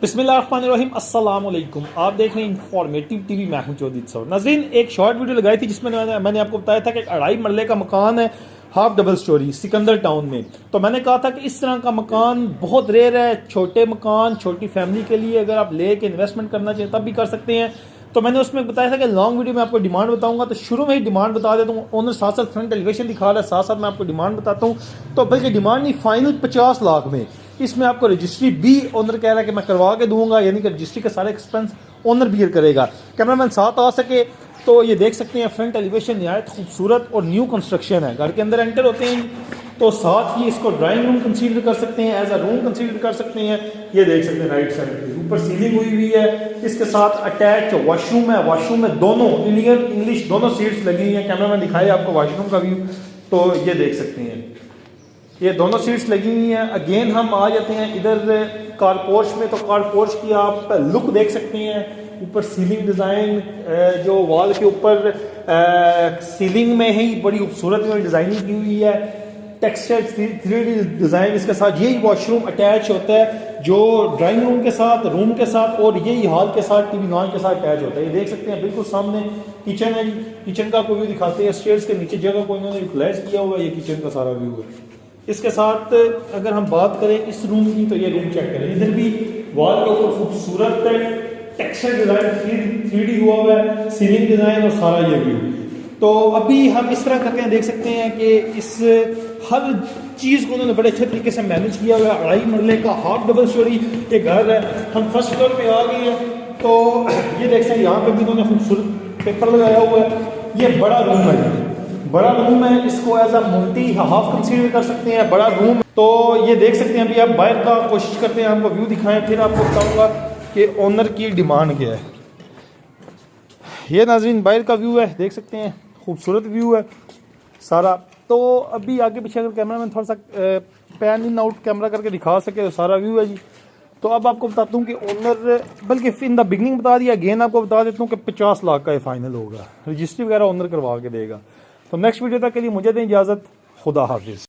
बिस्मिल्लाहिर्रहमानिर्रहीम अस्सलाम वालेकुम। आप देख रहे हैं इंफॉर्मेटिव टीवी। मैं हूं चौधरी सौर। नाज़रीन, एक शॉर्ट वीडियो लगाई थी जिसमें मैंने आपको बताया था कि एक 2.5 मरले का मकान है, half double storey, Sikandar town में। तो मैंने कहा था कि इस तरह का मकान बहुत रेयर है। छोटे मकान छोटी फैमिली के लिए अगर आप लेके इन्वेस्टमेंट करना चाहिए तब भी कर सकते हैं। तो मैंने उसमें बताया था कि लॉन्ग वीडियो में आपको डिमांड बताऊंगा, तो शुरू में ही डिमांड बता देता हूँ। ओनर साथ साथ फ्रंट एलिवेशन दिखा रहा है, साथ साथ मैं आपको डिमांड बताता हूँ। तो बल्कि डिमांड नहीं, फाइनल 50 लाख में। इसमें आपको रजिस्ट्री भी ओनर कह रहा है कि मैं करवा के दूंगा, यानी कि रजिस्ट्री का सारे एक्सपेंस ओनर बियर करेगा। कैमरामैन साथ आ सके तो ये देख सकते हैं, फ्रंट एलिवेशन नहायत खूबसूरत और न्यू कंस्ट्रक्शन है। घर के अंदर एंटर होते हैं तो साथ ही इसको ड्राइंग रूम कंसीडर कर सकते हैं, एज अ रूम कंसीडर कर सकते हैं। ये देख सकते हैं राइट साइड पे ऊपर सीलिंग हुई हुई है। इसके साथ अटैच वॉशरूम है। वॉशरूम में दोनों इंडियन इंग्लिश दोनों सीट्स लगी हुई हैं। कैमरामैन दिखाए आपको वॉशरूम का व्यू, तो ये देख सकते हैं, ये दोनों सीट्स लगी हुई हैं। अगेन हम आ जाते हैं इधर कारपोर्च में, तो कारपोर्च की आप लुक देख सकते हैं। ऊपर सीलिंग डिज़ाइन, जो वॉल के ऊपर सीलिंग में ही बड़ी खूबसूरत डिज़ाइनिंग की हुई है। Texture 3D design. इसके साथ यही वॉशरूम अटैच होता है जो ड्राइंग रूम के साथ, रूम के साथ और यही हॉल के साथ, टीवी नॉन के साथ अटैच होता है। ये देख सकते हैं बिल्कुल सामने किचन है। किचन का कोई व्यू दिखाते हैं। स्टेयर्स के नीचे जगह को इन्होंने यूटिलाइज किया हुआ है। ये किचन का सारा व्यू है। इसके साथ अगर हम बात करें इस रूम की, तो ये रूम चेक करें। इधर भी वॉल के ऊपर खूबसूरत टेक्सचर डिजाइन 3D हुआ हुआ है, सीलिंग डिजाइन और सारा ये व्यू। तो अभी हम इस तरह करके देख सकते हैं कि इस हर चीज़ को उन्होंने बड़े अच्छे तरीके से मैनेज किया हुआ है। 2.5 मरले का हाफ डबल स्टोरी ये घर है। हम फर्स्ट फ्लोर पे आ गए हैं, तो ये देख सकते हैं यहाँ पे भी उन्होंने खूबसूरत पेपर लगाया हुआ है। ये बड़ा रूम है, बड़ा रूम है। इसको as a multi half consider कर सकते हैं, बड़ा रूम। तो ये देख सकते हैं। अभी आप बाहर का कोशिश करते हैं, आपको व्यू दिखाएं, फिर आपको बताऊंगा कि ओनर की डिमांड क्या है। ये नाज़रीन बाहर का व्यू है, देख सकते हैं, खूबसूरत व्यू है सारा। तो अभी आगे पीछे अगर कैमरा मैन थोड़ा सा पैन इन आउट कैमरा करके दिखा सके तो सारा व्यू है जी। तो अब आपको बताता हूँ कि ओनर, बल्कि इन द बिगनिंग बता दिया, अगेन आपको बता देता हूँ कि 50 लाख का ये फाइनल होगा। रजिस्ट्री वगैरह ओनर करवा के देगा। तो नेक्स्ट वीडियो तक के लिए मुझे दें इजाज़त। खुदा हाफिज़।